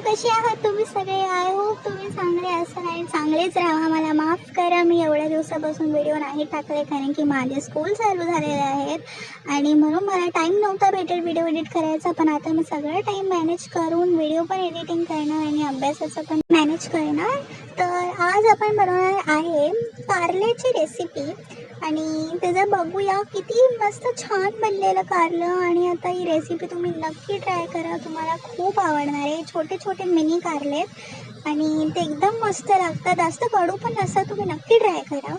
कसे आहात तुम्ही सगळे? आय होप तुम्ही चांगले असाल आणि चांगलेच राहा. मला माफ करा, मी एवढ्या दिवसापासून व्हिडिओ नाही टाकले कारण की माझे स्कूल चालू झालेले आहेत आणि म्हणून मला टाईम नव्हता भेटेल व्हिडिओ एडिट करायचा. पण आता मी सगळं टाईम मॅनेज करून व्हिडिओ पण एडिटिंग करणार आणि अभ्यासाचं पण मॅनेज करणार. तर आज आपण बनवणार आहे कारल्याची रेसिपी आणि त्याचं बघूया. किती मस्त छान बनलेलं कारलं. आणि आता ही रेसिपी तुम्ही नक्की ट्राय करा, तुम्हाला खूप आवडणार आहे. छोटे छोटे मिनी कारले आणि ते एकदम मस्त लागतात, जास्त कडू पण नसतात. तुम्ही नक्की ट्राय करा.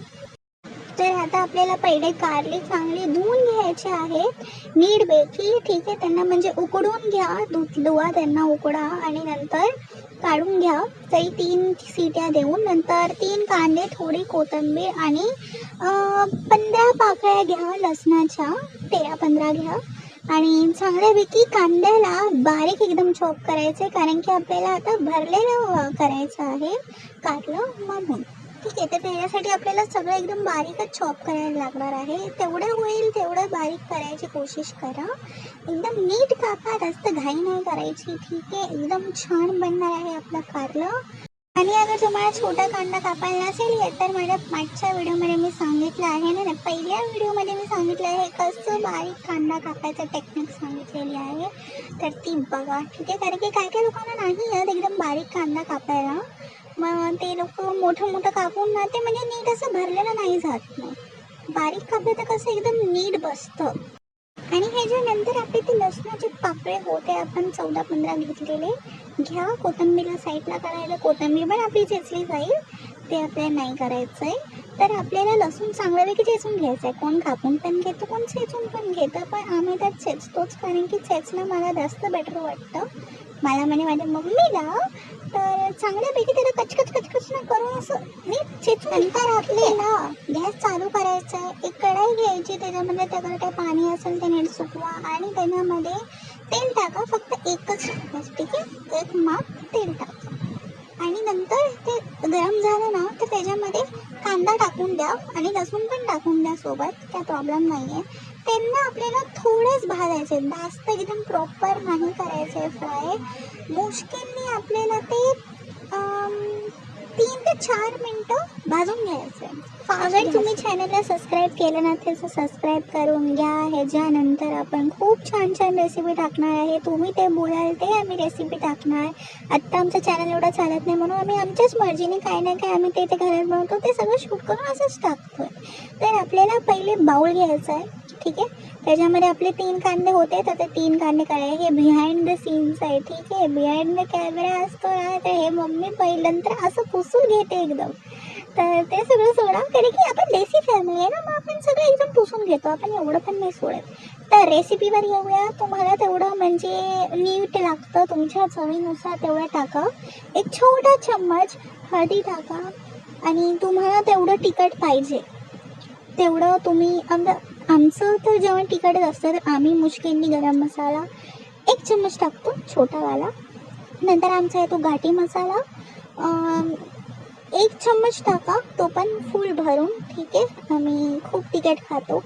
तर आता आपल्याला पहिले कारले चांगले धुवून घ्यायचे आहेत नीटपैकी. ठीक आहे, त्यांना म्हणजे उकडून घ्या, धुवा त्यांना, उकडा आणि नंतर काढून घ्या. तरी 3 सीट्या देऊन नंतर 3 कांदे, थोडी कोथिंबीर आणि 15 पाकळ्या घ्या लसणाच्या, 13-15 घ्या. आणि चांगल्यापैकी कांद्याला बारीक एकदम चॉप करायचे कारण की आपल्याला आता भरलेलं करायचं आहे कारलं म्हणून. ठीक आहे, तर त्याच्यासाठी आपल्याला सगळं एकदम बारीकच चॉप करायला लागणार आहे. तेवढं होईल तेवढं बारीक करायची कोशिश करा. एकदम नीट कापा, जास्त घाई नाही करायची. ठीक आहे, एकदम छान बनणार आहे आपलं कारलं. आणि अगर तुम्हाला छोटा कांदा कापायला नसेल तर माझ्या मागच्या व्हिडिओमध्ये मी सांगितलं आहे ना, पहिल्या व्हिडिओमध्ये मी सांगितलं आहे कसं बारीक कांदा कापायचं टेक्निक सांगितलेली आहे, तर ती बघा. ठीक आहे, कारण की काय काय लोकांना नाही येत एकदम बारीक कांदा कापायला. मग ते लोक मोठं मोठं कापून ना ते म्हणजे नीट असं भरलेलं नाही जात. मग बारीक कापलं तर कसं एकदम नीट बसतं. आणि ह्याच्यानंतर आपले ते लसणाचे पाकळे होते आपण 14-15 घेतलेले घ्या. कोथिंबीरला साईडला करायला, कोथिंबीर पण आपली चेचली जाईल, ते आपल्याला नाही करायचं आहे. तर आपल्याला लसूण चांगल्यापैकी चेचून घ्यायचं आहे. कोण कापून पण घेतं, कोण चेचून पण घेतं, पण आम्ही त्यात चेचतोच कारण की चेचणं मला जास्त बेटर वाटतं. मला म्हणजे माझ्या मम्मीला. तर चांगल्यापैकी त्याला कचकच कचकच न करून असं नीट चेचून. नंतर आपल्याला गॅस चालू करायचा आहे. एक कढाई घ्यायची, त्याच्यामध्ये त्याकडे पाणी असेल ते नीट सुकवा आणि त्याच्यामध्ये तेल टाका. फक्त एकच टाकायचं. ठीक आहे, एक माप तेल टाका आणि नंतर ते गरम झालं ना तर त्याच्यामध्ये कांदा टाकून द्या आणि लसूण पण टाकून द्या सोबत, काय प्रॉब्लेम नाही आहे. त्यांना आपल्याला थोडंच भाजायचे, जास्त एकदम प्रॉपर नाही करायचे फ्राय. मुश्किलने आपल्याला ते 3 ते 4 मिनटं भाजून घ्यायचं आहे. अगर तुम्ही चॅनलला सबस्क्राईब केलं नसेल तर सबस्क्राईब करून घ्या. ह्याच्यानंतर आपण खूप छान छान रेसिपी टाकणार आहे. तुम्ही ते बोलाल ते आम्ही रेसिपी टाकणार. आत्ता आमचं चॅनल एवढं चालत नाही म्हणून आम्ही आमच्याच मर्जीने काही ना काही आम्ही ते घरात बनवतो, ते सगळं शूट करून असंच टाकतो आहे. तर आपल्याला पहिले बाऊल घ्यायचा आहे. ठीक आहे, त्याच्यामध्ये आपले 3 कांदे होते तर ते 3 कांदे करायचे. हे बिहाइंड द सीन्स आहे. ठीक आहे, बिहाइंड द कॅमेरा असतो ना, तर हे मम्मी पहिल्यांतर असं पुसून घेते एकदम. तर ते सगळं सोडा कारण की आपण देसी फॅमिली आहे ना, मग आपण सगळं एकदम पुसून घेतो, आपण एवढं पण नाही सोडत. तर रेसिपीवर येऊया. तुम्हाला तेवढं म्हणजे नीट लागतं तुमच्या चवीनुसार तेवढं टाका. एक छोटा चम्मच हळदी टाका आणि तुम्हाला तेवढं तिखट पाहिजे तेवढं तुम्ही. आमचं तर जेव्हा तिखटच असतं तर आम्ही मुश्किलनी गरम मसाला 1 चम्मच टाकतो, छोटावाला. नंतर आमचा येतो घाटी मसाला 1 चम्मच टाका, तो पण फुल भरून. ठीक आहे, आम्ही खूप तिखट खातो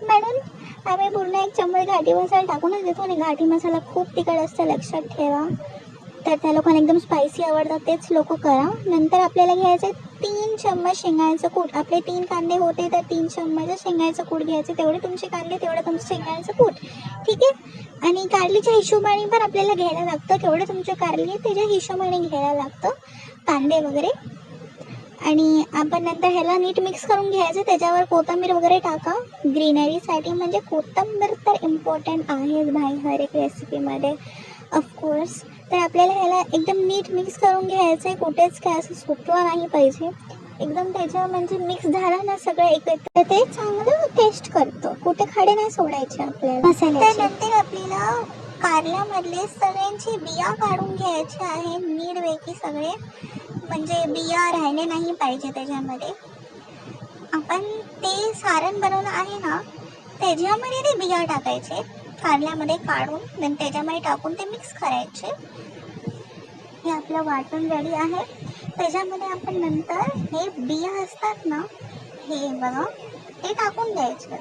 म्हणून आम्ही पूर्ण 1 चम्मच घाटी मसाला टाकूनच देतो. आणि घाटी मसाला खूप तिखट असतं, लक्षात ठेवा. तर त्या लोकांना एकदम स्पायसी आवडतात तेच लोक करा. नंतर आपल्याला घ्यायचं 3 चम्मच शेंगाचं कूट. आपले 3 कांदे होते तर 3 चम्मच शेंगाचं कूट घ्यायचे. तेवढे तुमचे कांदे तेवढं तुमचं शेंगाचं कूट. ठीक आहे, आणि कारलीच्या हिशोबाने पण आपल्याला घ्यायला लागतं, केवढे तुमचे कारली त्याच्या हिशोबाने घ्यायला लागतं कांदे वगैरे. आणि आपण नंतर ह्याला नीट मिक्स करून घ्यायचं. त्याच्यावर कोथिंबीर वगैरे टाका ग्रीनरीसाठी, म्हणजे कोथिंबीर तर इम्पॉर्टंट आहेच भाई हर एक रेसिपीमध्ये ऑफकोर्स. तर आपल्याला ह्याला एकदम नीट मिक्स करून घ्यायचं आहे. कुठेच काय असं सुटलं नाही पाहिजे, एकदम त्याच्या म्हणजे मिक्स झालं ना सगळं एकत्र, ते चांगलं टेस्ट करतं. कुठे खडे नाही सोडायचे आपल्याला मसाल्याचे. त्यानंतर आपल्याला कारल्यामधले सगळ्यांची बिया काढून घ्यायचे आहे नीटपैकी सगळे, म्हणजे बिया राहिले नाही पाहिजे त्याच्यामध्ये. आपण ते सारण बनवलं आहे ना त्याच्यामध्ये ते बिया टाकायचे कारल्यामध्ये काढून, आणि त्याच्यामध्ये टाकून ते मिक्स करायचे. हे आपलं वाटण रेडी आहे. त्याच्यामध्ये आपण नंतर हे बिया असतात ना, हे बघा, ते टाकून द्यायचे.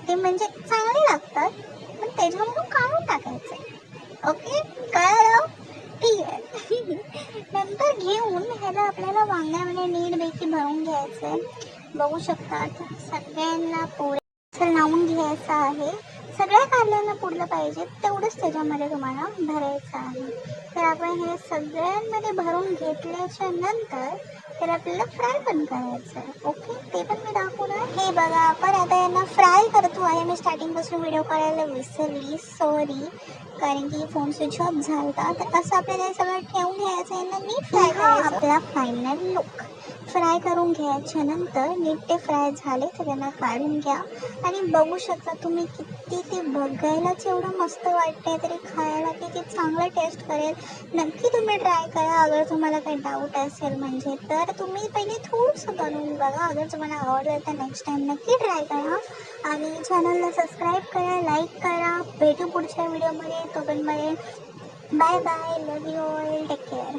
ते म्हणजे चांगले लागतात पण त्याच्यामधून काढून टाकायचे. ओके, कळलं? ठीक आहे. घेऊन ह्याला आपल्याला वांग्यामध्ये नीटपैकी भरून घ्यायचं आहे. बघू शकतात सगळ्यांना पोळ्या लावून घ्यायचं आहे. सगळ्या कारल्यांना पुरलं पाहिजे तेवढंच त्याच्यामध्ये तुम्हाला भरायचं आहे. तर आपण हे सगळ्यांमध्ये भरून घेतल्याच्या नंतर तर आपल्याला फ्राय पण करायचं आहे. ओके, ते पण मी दाखवणार. हे बघा, आपण आता यांना फ्राय करतो आहे. मी स्टार्टिंगपासून व्हिडिओ करायला विसरली, सॉरी, कारण की फोन स्विच ऑफ झाला. तर असं आपल्याला हे सगळं ठेवून घ्यायचं आहे. नीट फ्राय करायचं. आपला फायनल लुक. फ्राय करून घ्यायच्या नंतर नीट ते फ्राय झाले तर त्यांना काढून घ्या. आणि बघू शकता तुम्ही किती ते बघायलाच एवढं मस्त वाटतंय, तरी खायला किती चांगलं टेस्ट करेल. नक्की तुम्ही ट्राय करा. अगर तुम्हाला काही डाऊट असेल म्हणजे तर तुम्ही पहिले थोडंसं बनवून बघा. अगर तुम्हाला आवडलं तर नेक्स्ट टाईम नक्की ट्राय करा. आणि चॅनलला सबस्क्राईब करा, लाईक करा. भेटू पुढच्या व्हिडिओमध्ये. तोपर्यंत bye bye. Love you all. Take care.